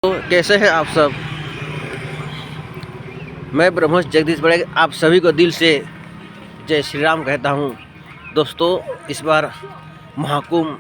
तो कैसे हैं आप सब। मैं ब्रह्मोस जगदीश बड़े आप सभी को दिल से जय श्री राम कहता हूँ। दोस्तों, इस बार महाकुंभ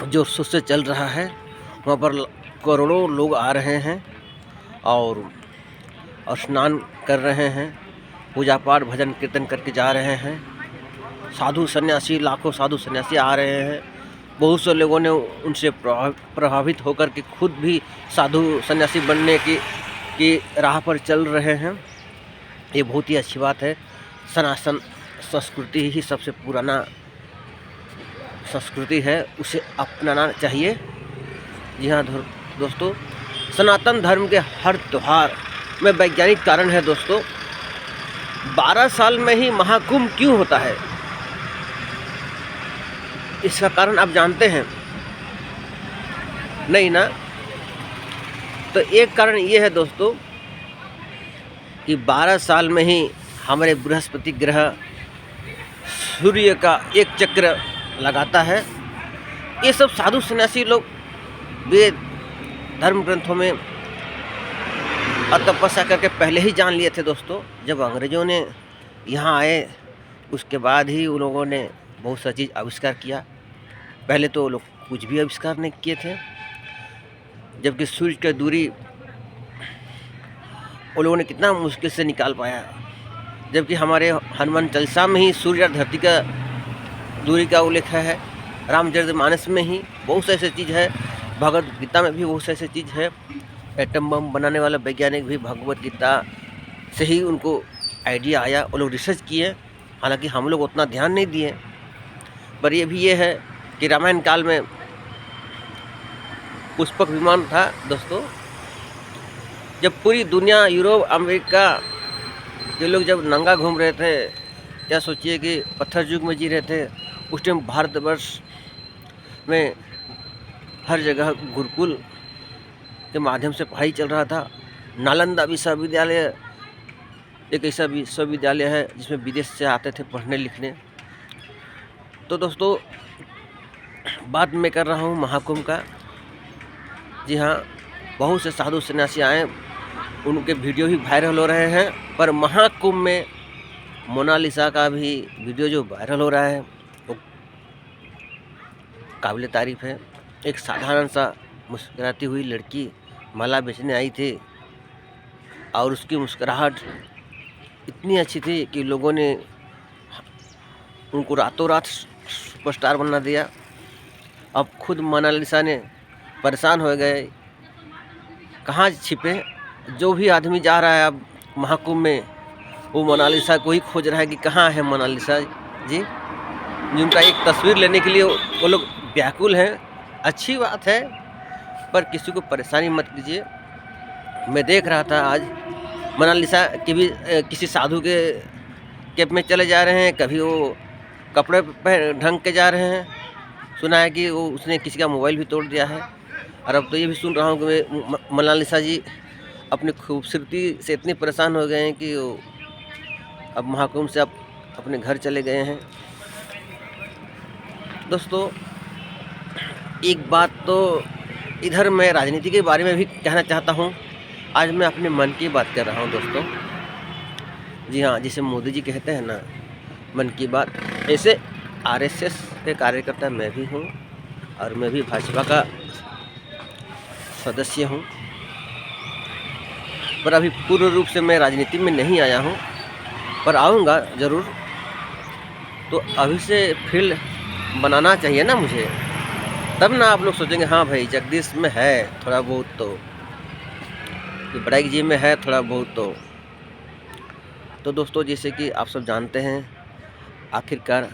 जो जोर से चल रहा है, वहाँ पर करोड़ों लोग आ रहे हैं और स्नान कर रहे हैं, पूजा पाठ भजन कीर्तन करके जा रहे हैं। साधु सन्यासी, लाखों साधु सन्यासी आ रहे हैं। बहुत से लोगों ने उनसे प्रभावित होकर के खुद भी साधु सन्यासी बनने की राह पर चल रहे हैं। ये बहुत ही अच्छी बात है। सनातन संस्कृति ही सबसे पुराना संस्कृति है, उसे अपनाना चाहिए। जी हाँ दोस्तों, सनातन धर्म के हर त्यौहार में वैज्ञानिक कारण है। दोस्तों, 12 साल में ही महाकुंभ क्यों होता है, इसका कारण आप जानते हैं? नहीं ना? तो एक कारण ये है दोस्तों कि 12 साल में ही हमारे बृहस्पति ग्रह सूर्य का एक चक्र लगाता है। ये सब साधु सन्यासी लोग वेद धर्म ग्रंथों में तपस्या करके पहले ही जान लिए थे। दोस्तों, जब अंग्रेज़ों ने यहाँ आए उसके बाद ही उन लोगों ने बहुत सा चीज़ आविष्कार किया। पहले तो लोग कुछ भी आविष्कार नहीं किए थे। जबकि सूर्य की दूरी उन लोगों ने कितना मुश्किल से निकाल पाया, जबकि हमारे हनुमान चालीसा में ही सूर्य और धरती का दूरी का उल्लेख है। रामचरितमानस में ही बहुत से ऐसी चीज़ है। भगवद गीता में भी बहुत से ऐसी चीज़ है। एटम बम बनाने वाला वैज्ञानिक भी भगवद गीता से ही उनको आइडिया आया। वो लोग रिसर्च किए, हालांकि हम लोग उतना ध्यान नहीं दिए। पर ये भी ये है कि रामायण काल में पुष्पक विमान था। दोस्तों, जब पूरी दुनिया यूरोप अमेरिका के लोग जब नंगा घूम रहे थे, क्या सोचिए कि पत्थर युग में जी रहे थे। उस टाइम भारतवर्ष में हर जगह गुरुकुल के माध्यम से पढ़ाई चल रहा था। नालंदा विश्वविद्यालय एक ऐसा विश्वविद्यालय है जिसमें विदेश से आते थे पढ़ने लिखने। तो दोस्तों, बात मैं कर रहा हूँ महाकुंभ का। जी हाँ, बहुत से साधु सन्यासी आए, उनके वीडियो भी वायरल हो रहे हैं। पर महाकुंभ में मोनालिसा का भी वीडियो जो वायरल हो रहा है वो काबिल तारीफ़ है। एक साधारण सा मुस्कुराती हुई लड़की माला बेचने आई थी और उसकी मुस्कुराहट इतनी अच्छी थी कि लोगों ने उनको रातों रात सुपरस्टार बना दिया। अब खुद मोनालिसा ने परेशान हो गए, कहाँ छिपे। जो भी आदमी जा रहा है अब महाकुंभ में, वो मोनालिसा को ही खोज रहा है कि कहाँ है मोनालिसा जी। जिनका एक तस्वीर लेने के लिए वो लोग व्याकुल हैं। अच्छी बात है, पर किसी को परेशानी मत कीजिए। मैं देख रहा था आज मोनालिसा के भी किसी साधु के कैंप में चले जा रहे हैं, कभी वो कपड़े पहन ढंग के जा रहे हैं। सुना है कि वो उसने किसी का मोबाइल भी तोड़ दिया है। और अब तो ये भी सुन रहा हूँ कि मोनालिसा जी अपनी खूबसूरती से इतने परेशान हो गए हैं कि वो अब महाकुंभ से अब अपने घर चले गए हैं। दोस्तों, एक बात तो इधर मैं राजनीति के बारे में भी कहना चाहता हूँ। आज मैं अपने मन की बात कर रहा हूँ दोस्तों। जी हाँ, जिसे मोदी जी कहते हैं ना, मन की बात। ऐसे आरएसएस के कार्यकर्ता मैं भी हूँ और मैं भी भाजपा का सदस्य हूँ, पर अभी पूर्ण रूप से मैं राजनीति में नहीं आया हूँ, पर आऊँगा ज़रूर। तो अभी से फील्ड बनाना चाहिए ना मुझे, तब ना आप लोग सोचेंगे हाँ भाई जगदीश में है थोड़ा बहुत, तो बड़ाई जी में है थोड़ा बहुत। तो दोस्तों, जैसे कि आप सब जानते हैं, आखिरकार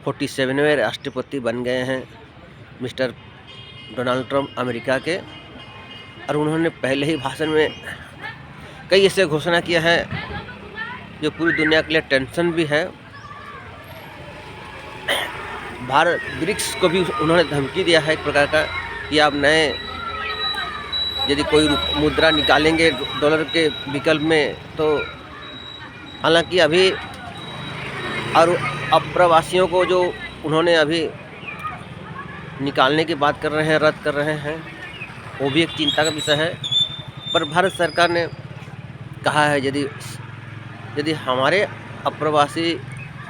47वें राष्ट्रपति बन गए हैं मिस्टर डोनाल्ड ट्रंप अमेरिका के। और उन्होंने पहले ही भाषण में कई ऐसे घोषणा किया है जो पूरी दुनिया के लिए टेंशन भी है। भारत ब्रिक्स को भी उन्होंने धमकी दिया है एक प्रकार का कि आप नए यदि कोई मुद्रा निकालेंगे डॉलर के विकल्प में, तो हालांकि अभी और अप्रवासियों को जो उन्होंने अभी निकालने की बात कर रहे हैं, रद्द कर रहे हैं, वो भी एक चिंता का विषय है। पर भारत सरकार ने कहा है यदि यदि हमारे अप्रवासी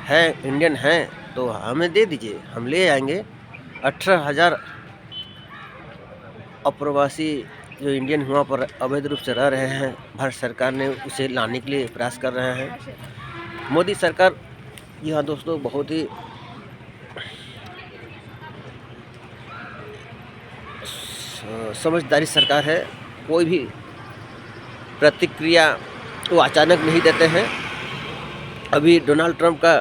हैं, इंडियन हैं, तो हमें दे दीजिए, हम ले आएंगे। 18,000 अप्रवासी जो इंडियन वहाँ पर अवैध रूप से रह रहे हैं, भारत सरकार ने उसे लाने के लिए प्रयास कर रहे हैं। मोदी सरकार, जी हाँ दोस्तों, बहुत ही समझदारी सरकार है। कोई भी प्रतिक्रिया वो अचानक नहीं देते हैं। अभी डोनाल्ड ट्रंप का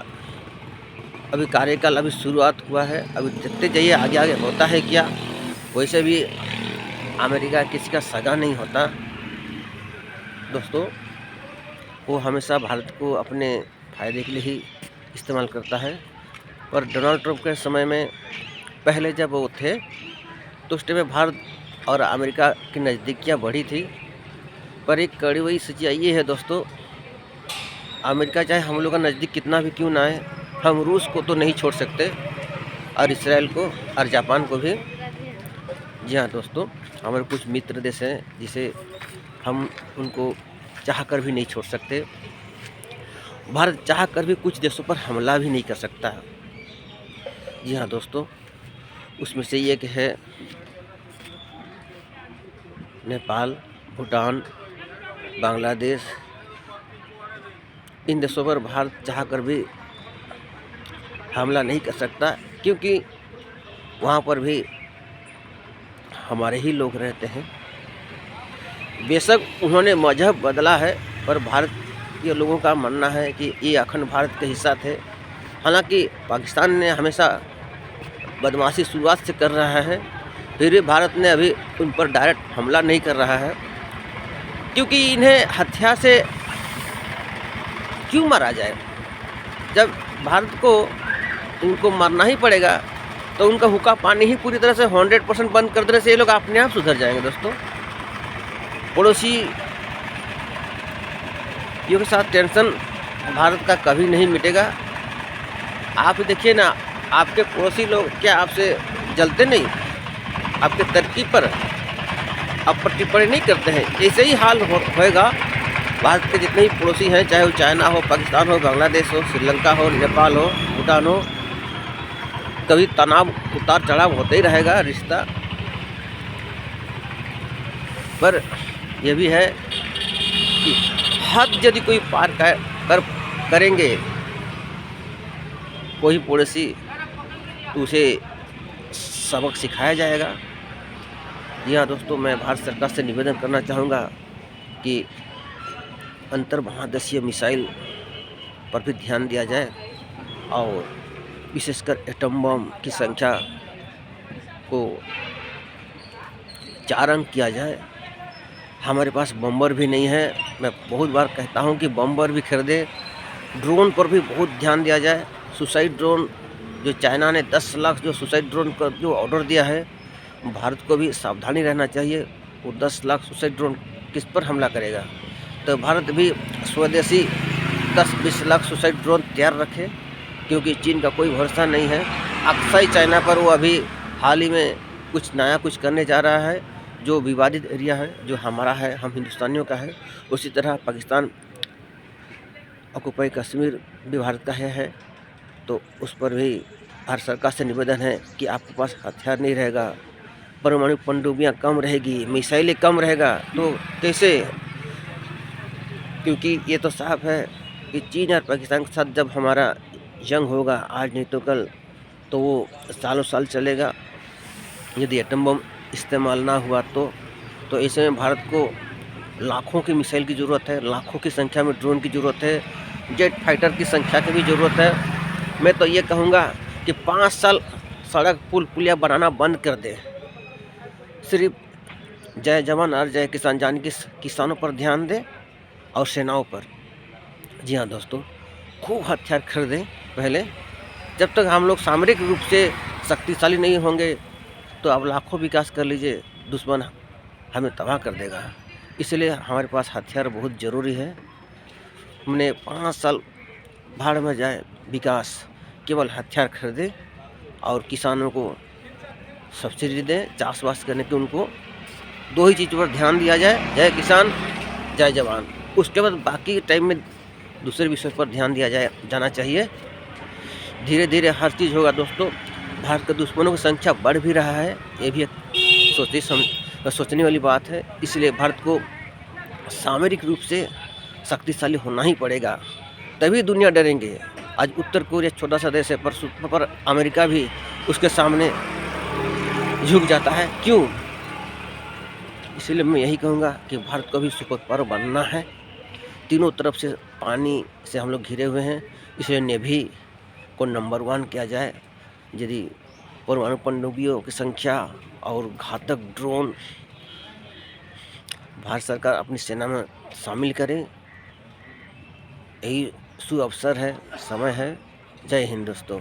अभी कार्यकाल अभी शुरुआत हुआ है, अभी देखते जाइए आगे आगे होता है क्या। वैसे भी अमेरिका किसी का सगा नहीं होता दोस्तों, वो हमेशा भारत को अपने फ़ायदे के लिए ही इस्तेमाल करता है। पर डोनाल्ड ट्रंप के समय में पहले जब वो थे तो उस टाइम में भारत और अमेरिका की नज़दीकियाँ बढ़ी थी। पर एक कड़ी हुई सच्चाई ये है दोस्तों, अमेरिका चाहे हम लोग का नज़दीक कितना भी क्यों ना आए, हम रूस को तो नहीं छोड़ सकते, और इसराइल को और जापान को भी। जी हाँ दोस्तों, हमारे कुछ मित्र देश हैं जिसे हम उनको चाह कर भी नहीं छोड़ सकते। भारत चाह कर भी कुछ देशों पर हमला भी नहीं कर सकता। जी हाँ दोस्तों, उसमें से एक है नेपाल, भूटान, बांग्लादेश। इन देशों पर भारत चाह कर भी हमला नहीं कर सकता, क्योंकि वहाँ पर भी हमारे ही लोग रहते हैं। बेशक उन्होंने मजहब बदला है, पर भारतीय लोगों का मानना है कि ये अखंड भारत का हिस्सा थे। हालांकि पाकिस्तान ने हमेशा बदमाशी शुरुआत से कर रहा है, फिर भी भारत ने अभी उन पर डायरेक्ट हमला नहीं कर रहा है, क्योंकि इन्हें हथियार से क्यों मारा जाए। जब भारत को उनको मारना ही पड़ेगा तो उनका हुक्का पानी ही पूरी तरह से 100% बंद कर देने से ये लोग अपने आप सुधर जाएंगे दोस्तों। पड़ोसियों के साथ टेंशन भारत का कभी नहीं मिटेगा। आप देखिए ना, आपके पड़ोसी लोग क्या आपसे जलते नहीं? आपके तरक्की पर आप पर टिप्पणी नहीं करते हैं? ऐसे ही हाल होएगा भारत के जितने भी पड़ोसी हैं, चाहे वो चाइना हो, पाकिस्तान हो, बांग्लादेश हो, श्रीलंका हो, नेपाल हो, भूटान हो। कभी तनाव उतार चढ़ाव होते ही रहेगा रिश्ता। पर यह भी है कि हद यदि कोई पार करेंगे कोई पड़ोसी, तो उसे सबक सिखाया जाएगा। जी हाँ दोस्तों, मैं भारत सरकार से निवेदन करना चाहूँगा कि अंतर महादेशीय मिसाइल पर भी ध्यान दिया जाए, और विशेषकर एटम बम की संख्या को 4 अंक किया जाए। हमारे पास बम्बर भी नहीं है। मैं बहुत बार कहता हूं कि बम्बर भी खरीदे। ड्रोन पर भी बहुत ध्यान दिया जाए। सुसाइड ड्रोन, जो चाइना ने 10 लाख जो सुसाइड ड्रोन का जो ऑर्डर दिया है, भारत को भी सावधानी रहना चाहिए। वो 10 लाख सुसाइड ड्रोन किस पर हमला करेगा? तो भारत भी स्वदेशी 10-20 लाख सुसाइड ड्रोन तैयार रखे, क्योंकि चीन का कोई भरोसा नहीं है। अक्सर चाइना पर वो अभी हाल ही में कुछ नया कुछ करने जा रहा है, जो विवादित एरिया है, जो हमारा है, हम हिंदुस्तानियों का है। उसी तरह पाकिस्तान ऑक्युपाई कश्मीर भी भारत का है। तो उस पर भी भारत सरकार से निवेदन है कि आपके पास हथियार नहीं रहेगा, परमाणु पनडुब्बियाँ कम रहेगी, मिसाइलें कम रहेगा, तो कैसे? क्योंकि ये तो साफ है कि चीन और पाकिस्तान के साथ जब हमारा जंग होगा, आज नहीं तो कल, तो वो सालों साल चलेगा। यदि एटम बम इस्तेमाल ना हुआ तो ऐसे में भारत को लाखों की मिसाइल की ज़रूरत है, लाखों की संख्या में ड्रोन की ज़रूरत है, जेट फाइटर की संख्या की भी ज़रूरत है। मैं तो ये कहूँगा कि 5 साल सड़क पुल पुलिया बनाना बंद कर दे। सिर्फ जय जवान और जय किसान, जान कि किसानों पर ध्यान दे और सेनाओं पर। जी हाँ दोस्तों, खूब हथियार खरीदें पहले। जब तक हम लोग सामरिक रूप से शक्तिशाली नहीं होंगे, तो अब लाखों विकास कर लीजिए, दुश्मन हमें तबाह कर देगा। इसलिए हमारे पास हथियार बहुत ज़रूरी है। हमने 5 साल भाड़ में जाए विकास, केवल हथियार खरीदे और किसानों को सब्सिडी दें चाष-वास करने की, उनको 2 ही चीज़ पर ध्यान दिया जाए, जय किसान, जय जवान। उसके बाद बाकी टाइम में दूसरे विषय पर ध्यान दिया जाना चाहिए। धीरे-धीरे हर चीज़ होगा दोस्तों। भारत के दुश्मनों की संख्या बढ़ भी रहा है, ये भी एक सोचने वाली बात है। इसलिए भारत को सामरिक रूप से शक्तिशाली होना ही पड़ेगा, तभी दुनिया डरेंगे। आज उत्तर कोरिया छोटा सा देश है, पर अमेरिका भी उसके सामने झुक जाता है, क्यों? इसलिए मैं यही कहूँगा कि भारत को भी सुपर पावर बनना है। तीनों तरफ से पानी से हम लोग घिरे हुए हैं, इसलिए नेवी को नंबर 1 किया जाए। यदि परमाणु पनडुब्बियों की संख्या और घातक ड्रोन भारत सरकार अपनी सेना में शामिल करे, यही शुभ अवसर है, समय है। जय हिंद दोस्तों।